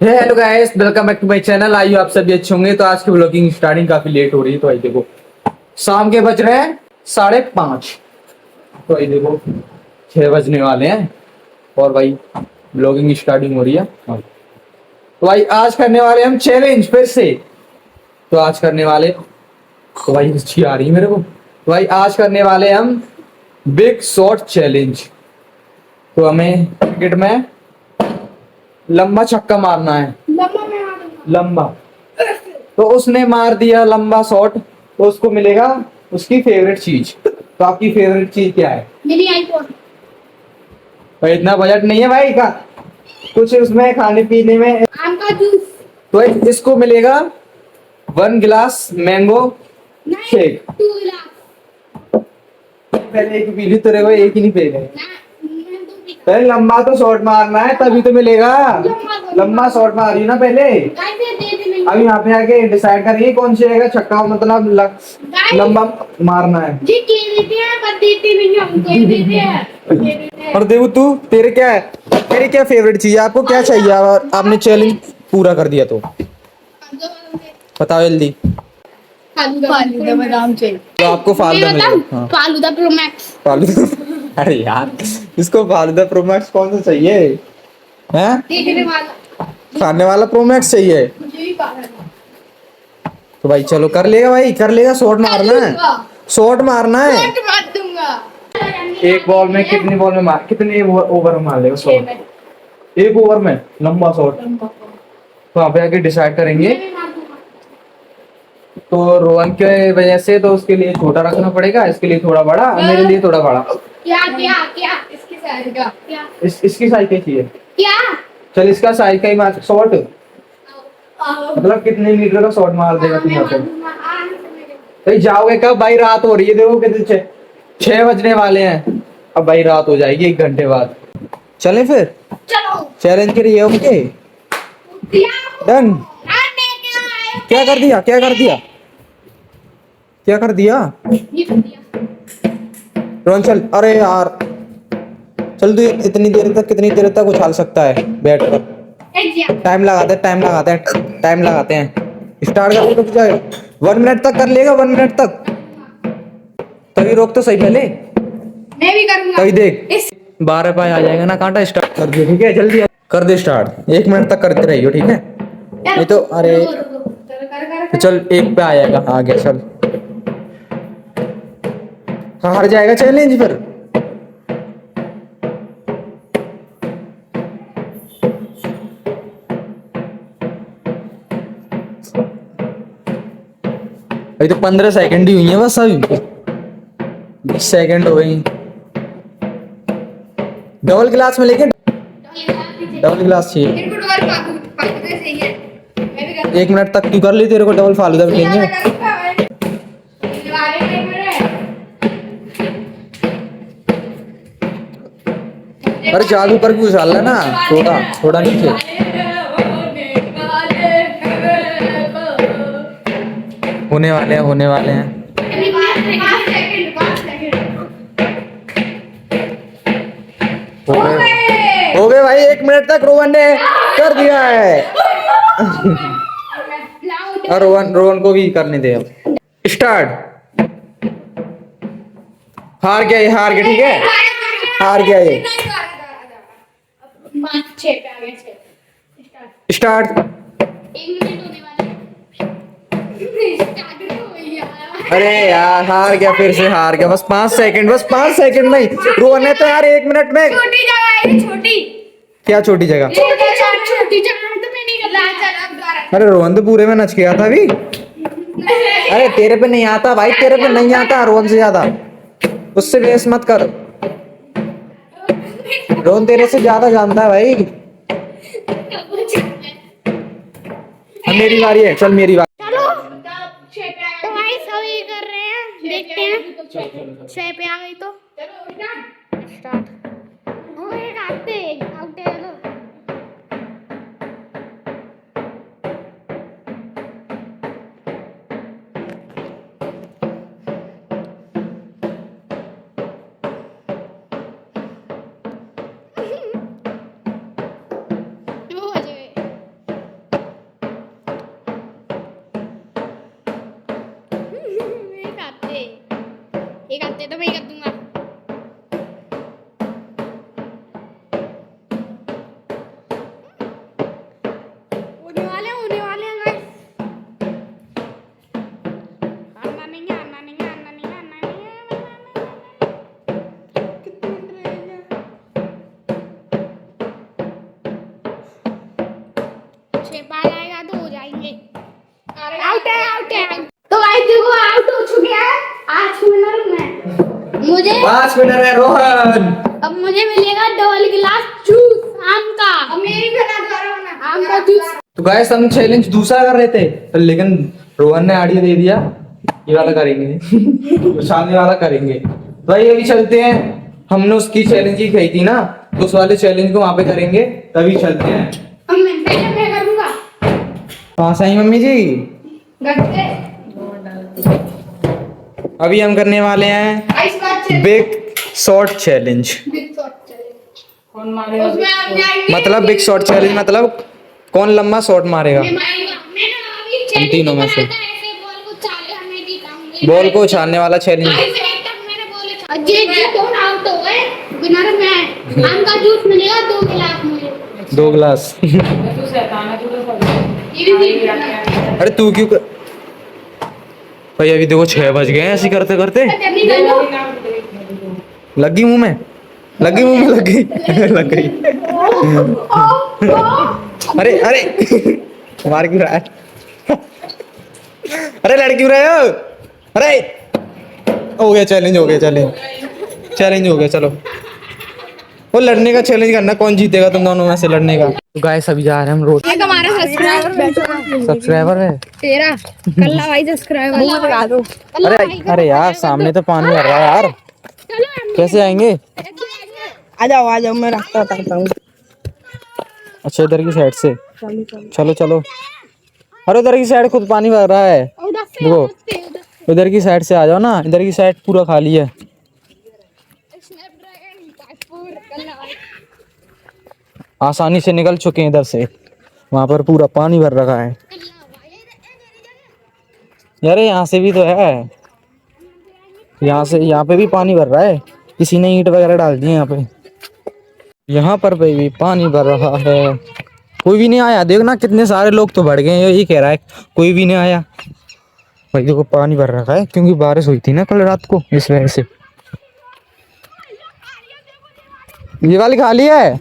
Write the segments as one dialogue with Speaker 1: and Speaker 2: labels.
Speaker 1: Hello guys, welcome back to my channel. आइए आप सभी अच्छे होंगे। तो आज की ब्लॉगिंग स्टार्टिंग काफी लेट हो रही है। तो आई देखो, शाम के बज रहे हैं 5:30। तो आई देखो 6 बजने वाले हैं और भाई ब्लॉगिंग स्टार्टिंग हो रही है। तो भाई आज करने वाले हम चैलेंज फिर से। तो आज करने वाले, तो भाई अच्छी आ रही है मेरे को। तो भाई आज करने वाले हम बिग शॉट चैलेंज। तो हमें क्रिकेट में लंबा छक्का मारना है। लंबा, तो उसने मार दिया लंबा शॉट तो उसको मिलेगा उसकी फेवरेट चीज। तो आपकी फेवरेट चीज क्या है?
Speaker 2: मेरी आईफोन।
Speaker 1: भाई इतना बजट नहीं है भाई का, कुछ उसमें खाने पीने में।
Speaker 2: आम का जूस।
Speaker 1: तो इसको मिलेगा 1 गिलास मैंगो
Speaker 2: नहीं,
Speaker 1: शेक।
Speaker 2: 2 गिलास।
Speaker 1: पहले एक पी ली, तेरे को एक ही नहीं पी रहे।
Speaker 2: मैं 2 पीता।
Speaker 1: पहले लंबा तो शॉट मारना है तभी तो मिलेगा। लंबा शॉट मारी ना पहले।
Speaker 2: कैसे दे देंगे?
Speaker 1: अभी यहाँ पे आके डिसाइड करिए कौन सी जगह छक्का मतलब लंबा मारना है।
Speaker 2: जी के देते हैं पर देते नहीं, हम कोई देते हैं, दे देते हैं।
Speaker 1: और देखो तू, तेरे क्या है, तेरी क्या फेवरेट चीज है? आपको क्या चाहिए? और आपने चैलेंज पूरा कर दिया तो बताओ जल्दी।
Speaker 2: फालूदा बादाम चाहिए।
Speaker 1: तो आपको फालूदा मिलेगा। हाँ।
Speaker 2: Falooda pro max.
Speaker 1: फालूदा अरे यार, इसको फालूदा प्रो मैक्स कौन सा चाहिए हैं?
Speaker 2: देखने वाला।
Speaker 1: खाने वाला प्रो मैक्स चाहिए।
Speaker 2: मुझे भी पागल है।
Speaker 1: तो भाई चलो कर लेगा, भाई कर लेगा। शॉट मारना है, शॉट मारना है।
Speaker 2: शॉट मार दूंगा।
Speaker 1: एक बॉल में कितनी बॉल में मार, कितने ओवर में मार लेगा
Speaker 2: 6
Speaker 1: शॉट?
Speaker 2: में।
Speaker 1: एक ओवर में लंबा शॉट। तो वहाँ पे आके डिसाइड करेंगे।
Speaker 2: मैं भी मार दूंगा।
Speaker 1: तो रोहन के वजह से तो उसके लिए छोटा रखना पड़ेगा, इसके लिए थोड़ा बड़ा और मेरे लिए थोड़ा बड़ा।
Speaker 2: क्या क्या क्या इसकी साइज का क्या?
Speaker 1: इसकी साइज क्या चाहिए?
Speaker 2: क्या?
Speaker 1: चल इसका साइज का ही मार शॉट। मतलब कितने मीटर का शॉट मार देगा तू यहाँ पे? भाई जाओगे कब भाई? रात हो रही है, देखो कितने 6 बजने वाले हैं। अब भाई रात हो जाएगी 1 घंटे बाद। चले फिर,
Speaker 2: चलो।
Speaker 1: चैलेंज के लिए ओके डन। क्या कर दिया, क्या कर दिया, क्या कर दिया? रोहन चल। अरे यार चल, तू इतनी देर तक, कितनी देर तक उछाल सकता है बैट पर? टाइम लगाते हैं, टाइम लगाते हैं, टाइम लगाते हैं। स्टार्ट कर तो जाएगा 1 मिनट तक कर लेगा, 1 मिनट तक। तभी रोक तो सही पहले,
Speaker 2: मैं भी करूंगा।
Speaker 1: तभी देख 12 पे आ जाएगा ना कांटा। स्टार्ट कर दे, ठीक है? जल्दी कर दे स्टार्ट। 1 मिनट तक करते रहियो, ठीक है? नहीं तो अरे तो चल 1 पे आ जाएगा। आ गया, चल। हार जाएगा चैलेंज फिर। अभी तो 15 सेकंड ही हुई है बस, अभी 20 सेकंड हो गई। डबल गिलास में लेके, डबल गिलास चाहिए।
Speaker 2: मेरे को डबल फालूदा चाहिए। मैं भी करूंगा।
Speaker 1: 1 मिनट तक क्यों कर ली? तेरे को डबल फालूदा भी
Speaker 2: मैं
Speaker 1: लेंगे।
Speaker 2: करूंगा। दीवारें पे मेरे।
Speaker 1: अरे जादू पर भी उछाल है ना, थोड़ा थोड़ा नीचे। होने वाले हैं, होने वाले हैं।
Speaker 2: 5 सेकंड 5 सेकंड
Speaker 1: हो गए भाई। 1 मिनट तक रोहन ने कर दिया है। और रोहन, रोहन को भी करने दे अब। स्टार्ट। हार गया ये, हार गया, ठीक है? हार गया ये।
Speaker 2: 5 6 पे आ गए 6
Speaker 1: स्टार्ट।
Speaker 2: 1 मिनट होने वाला है। स्टार्ट हो यार।
Speaker 1: अरे यार हार गया, फिर से हार गया। बस 5 सेकंड, बस 5 सेकंड नहीं। रोहन ने तो यार 1 मिनट में।
Speaker 2: छोटी जगह है, छोटी।
Speaker 1: क्या छोटी जगह?
Speaker 2: छोटी जगह तो मैं नहीं करता। चल अब दोबारा।
Speaker 1: अरे रोहन तो पूरे में नच गया था अभी। अरे तेरे पे नहीं आता भाई, तेरे पे नहीं आता रोहन से ज्यादा। उससे बेस मत कर। रोहन तेरे से ज्यादा जानता है भाई। अब मेरी बारी है, चल मेरी बारी।
Speaker 2: चलो तो भाई सभी कर रहे हैं, देखते हैं 6 पे आ गई तो स्टार्ट। ओए आते आउट है। चलो दो बजे। तो भाई देखो आउट हो चुके हैं आज विनर में। मुझे
Speaker 1: 5 विनर है रोहन।
Speaker 2: अब मुझे मिलेगा डबल गिलास जूस आम का। अब मेरी भी ना आम का जूस।
Speaker 1: तो गाइस हम चैलेंज दूसरा कर रहे थे तो लेकिन रोहन ने आइडिया दे दिया ये वाला करेंगे तो सामने वाला करेंगे। तो भाई अभी चलते हैं, हमने उसकी चैलेंज ही कही थी ना तो उस वाले चैलेंज को वहां पे करेंगे तभी चलते हैं।
Speaker 2: अब मैं करूंगा।
Speaker 1: हाँ सही मम्मी जी।
Speaker 2: गट्टे
Speaker 1: अभी हम करने वाले हैं
Speaker 2: आइस का
Speaker 1: big shot challenge.
Speaker 2: Big shot challenge कौन मारेगा उसमें हम जाएंगे।
Speaker 1: मतलब बिग शॉट चैलेंज मतलब कौन लंबा शॉट मारेगा।
Speaker 2: मैं मारूंगा। मैंने अभी
Speaker 1: हम
Speaker 2: चैलेंज
Speaker 1: तीनों में से
Speaker 2: ऐसे बॉल को चाले हमें दिखाऊंगी।
Speaker 1: बॉल को उछालने वाला चैलेंज।
Speaker 2: ऐसे एक तक मैंने बॉल जे कौन आउट हो गए विनर मैं। आम का जूस मिलेगा 2 गिलास मुझे।
Speaker 1: 2 गिलास।
Speaker 3: तू शैतान है, तू तो सब
Speaker 2: ये भी नहीं
Speaker 1: अरे तू क्यों भाई अभी देखो 6 बज गए हैं ऐसे करते करते। लग गई मुंह में लग गई मुंह में लग गई लग गई। अरे अरे मार क्यों रहा है। अरे लड़ क्यों रहे हो। अरे हो गया चैलेंज हो गया चैलेंज हो गया। चलो वो लड़ने का चैलेंज करना कौन जीतेगा तुम दोनों में से लड़ने का। तो गाइस अभी जा रहे हैं हम रोड।
Speaker 2: एक हमारा
Speaker 1: सब्सक्राइबर है
Speaker 2: तेरा कल्ला भाई सब्सक्राइबर लगा दो।
Speaker 1: अरे अरे यार सामने तो पानी भर रहा है यार कैसे आएंगे।
Speaker 3: आ जाओ मैं रास्ता बताता हूँ।
Speaker 1: अच्छा इधर की साइड से चलो चलो। अरे उधर की साइड खुद पानी भर रहा है देखो। उधर की साइड से आ जाओ ना, इधर की साइड पूरा खाली है। आसानी से निकल चुके हैं इधर से, वहां पर पूरा पानी भर रखा है। यार यहाँ से भी तो है, यहाँ पे भी पानी भर रहा है। किसी ने ईंट वगैरह डाल दी है यहाँ पर भी पानी भर रहा है। कोई भी नहीं आया, देखना कितने सारे लोग तो बढ़ गए हैं। ये कह रहा है कोई भी नहीं आया। भाई देखो पानी भर रखा है क्योंकि बारिश हुई थी ना कल रात को, इस वजह से। ये वाली खाली है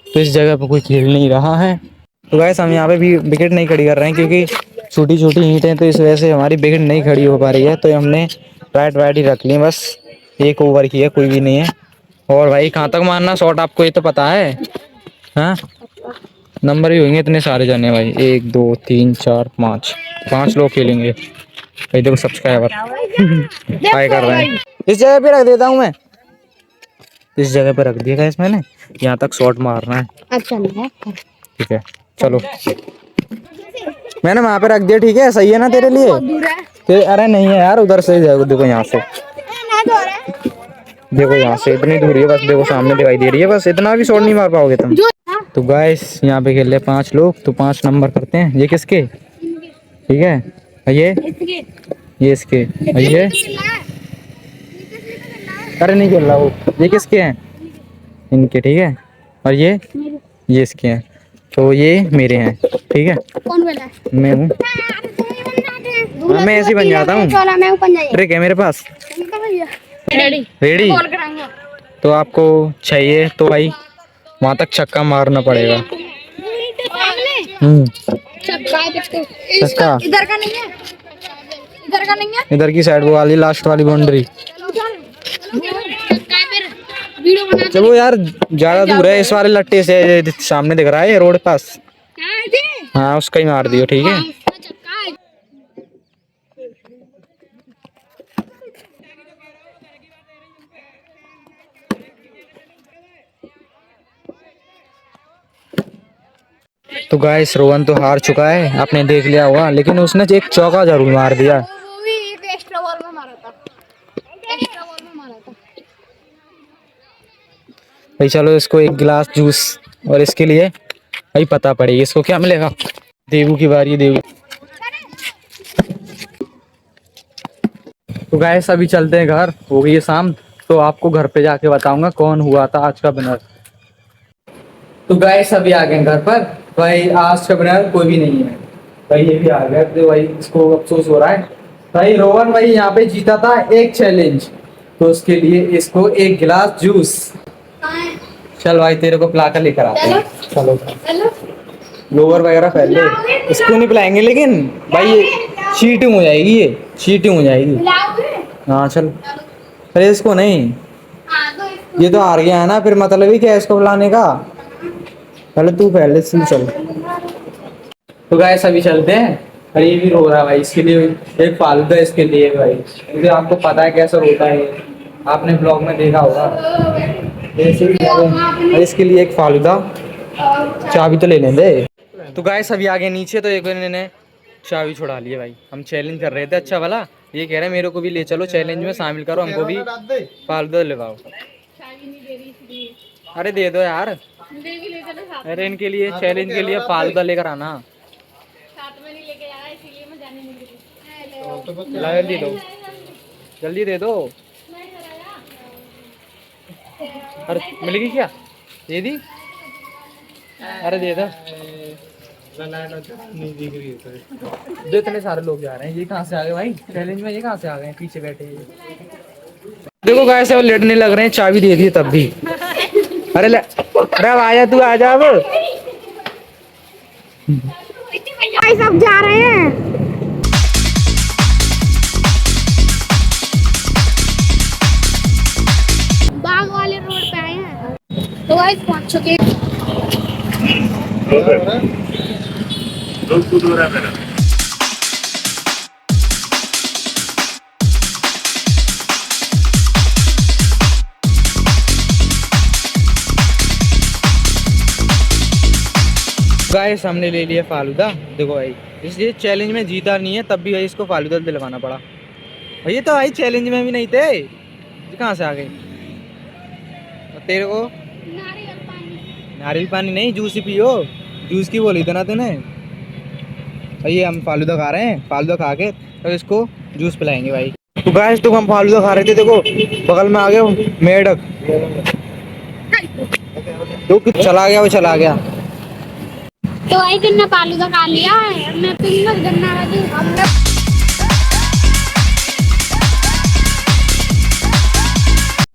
Speaker 1: तो इस जगह पर कोई खेल नहीं रहा है। तो गाइस हम यहाँ पे भी विकेट नहीं खड़ी कर रहे हैं क्योंकि छोटी छोटी ईंटें तो इस वजह से हमारी विकेट नहीं खड़ी हो पा रही है। तो हमने राइट ही रख ली बस। 1 ओवर की है, कोई भी नहीं है। और भाई कहाँ तक मारना शॉट आपको ये तो पता है। हाँ नंबर ही होंगे इतने सारे जाने भाई। 1 2 3 4 5 लोग खेलेंगे। भाई देखो सब्सक्राइबर हाय कर रहे हैं। इस जगह पे रख देता हूँ मैं, इस जगह पे रख दिया इस मैंने। यहाँ तक शॉट मारना है।
Speaker 2: अच्छा
Speaker 1: ठीक है चलो मैंने वहाँ पे रख दिया। ठीक है सही है ना तेरे लिए। अरे नहीं है यार उधर से देखो यहाँ से, देखो यहाँ से इतनी दूरी है बस। देखो सामने दिखाई दे रही है बस, इतना भी शॉट नहीं मार पाओगे तुम। तो गाइस यहाँ पे खेल रहे 5 लोग तो 5 नंबर करते हैं। ये किसके ठीक है ये इसके ये अरे नहीं खेल रहा वो। ये किसके हैं इनके ठीक है। और ये इसके हैं तो ये मेरे हैं ठीक है।
Speaker 2: कौन बोला
Speaker 1: मैं हूँ हाँ, मैं ऐसे ही बन जाता हूँ। ट्रिक है मेरे पास। रेडी तो आपको चाहिए तो भाई वहां तक छक्का मारना पड़ेगा। छक्का
Speaker 2: इधर का नहीं है, इधर का नहीं है।
Speaker 1: इधर की साइड वो वाली लास्ट वाली बाउंड्री। चलो यार ज्यादा दूर है, इस वाले लट्टे से सामने दिख रहा है रोड पास। हाँ उसका ही मार दियो ठीक है। तो गाइस रोहन तो हार चुका है, आपने देख लिया होगा। लेकिन उसने एक चौका जरूर मार दिया।
Speaker 2: वो भी एक एक्स्ट्रा बॉल में मारा था, एक्स्ट्रा बॉल में मारा था।
Speaker 1: भाई चलो इसको 1 गिलास जूस और इसके लिए भाई पता पड़ेगी इसको क्या मिलेगा। देवू की बारी। देवू तो गाइस अभी चलते हैं घर, हो गई है शाम। तो आपको घर पे जाके बताऊंगा कौन हुआ था आज का विनर। तो गाइस अभी आ गए घर पर। भाई आज का विनर कोई भी नहीं है भाई, ये भी आ गया। तो भाई इसको अफसोस हो रहा है। भाई रोहन भाई यहाँ पे जीता था एक चैलेंज, तो उसके लिए इसको 1 गिलास जूस। चल भाई तेरे को पिला कर लेकर आते हैं। चलो लोअर वगैरह पहन ले। इसको नहीं पिलाएंगे लेकिन भाई ये चीटिंग हो जाएगी, ये चीटिंग हो जाएगी। हाँ चल, अरे इसको नहीं, ये तो हार गया है ना, फिर मतलब ही क्या है इसको बुलाने का। पहले तू पहले से चल। तो गाइस अभी चलते हैं। अरे ये भी रो रहा है भाई, इसके लिए एक फालतू है इसके लिए भाई, क्योंकि आपको पता है कैसा रोता है, आपने ब्लॉग में देखा होगा। ऐसे ही अरे इसके लिए एक फालूदा, चाबी तो ले लें दे। तो गाइस अभी आगे नीचे तो एक ने चाबी छुड़ा ली है भाई। हम चैलेंज कर रहे थे अच्छा वाला, ये कह रहे हैं मेरे को भी ले चलो चैलेंज में शामिल करो, हमको भी फालूदा लगाओ। अरे दे दो यार, अरे इनके लिए चैलेंज के लिए फालूदा लेकर आना। जल्दी दो, जल्दी दे दो। अरे मिल गई क्या, दे दी। अरे दे दो, दो इतने सारे लोग जा रहे हैं, ये कहाँ से आ गए भाई चैलेंज में, ये कहाँ से आ गए पीछे बैठे। देखो गाइस वो लेटने लग रहे हैं, चाबी दे दी तब भी। अरे अरे अब आजा, तू आजा अब।
Speaker 2: भाई सब जा रहे हैं। बाग वाले रोड पे आए हैं। तो गाइस पहुंच चुके।
Speaker 1: गाइस हमने ले लिया फालूदा। देखो भाई इस ये चैलेंज में जीता नहीं है, तब भी भाई इसको फालूदा दिलवाना पड़ा। ये तो भाई चैलेंज में भी नहीं थे, ये कहाँ से आ गए। तेरे को नारियल पानी नहीं, जूस ही पियो, जूस की बोली थी ना तूने। ये हम फालूदा खा रहे हैं, फालूदा खा के तो इसको जूस पिलाएंगे भाई। तो गाइस तो हम फालूदा खा रहे थे, देखो बगल में आ गया मेढक, तो चला गया, वो चला गया।
Speaker 2: तो भाई किन्ने फालूदा खा लिया है, मैं पिंगल गन्ना वाली हमने।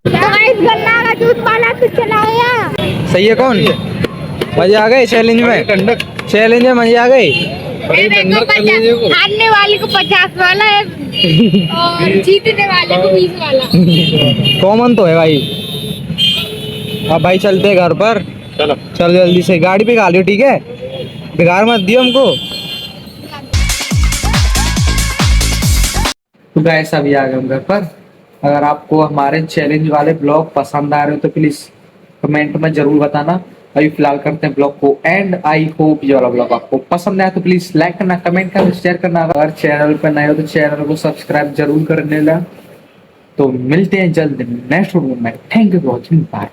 Speaker 2: तो गाइस गन्ना का जूस वाला तो चला गया।
Speaker 1: सही है कौन, मजे आ गए चैलेंज में, चैलेंज में मजे आ गए।
Speaker 2: हारने वाले को 50 वाला है और जीतने वाले को 20 वाला।
Speaker 1: कॉमन तो है भाई। अब भाई चलते हैं घर पर, चलो चल जल्दी से, गाड़ी पे खा लियो ठीक है, बिगाड़ मत दियो हमको। तो गाइस अभी आ गए हम घर पर। अगर आपको हमारे चैलेंज वाले ब्लॉग पसंद आ रहे हो तो प्लीज कमेंट में जरूर बताना। अभी फिलहाल करते हैं ब्लॉग को एंड। आई होप ये वाला ब्लॉग आपको पसंद आया तो प्लीज लाइक करना, कमेंट करना, शेयर करना। अगर चैनल पर नए हो तो चैनल को सब्सक्राइब जरूर करने ला। तो मिलते हैं जल्द नेक्स्ट वीडियो में। Thank you for watching, bye.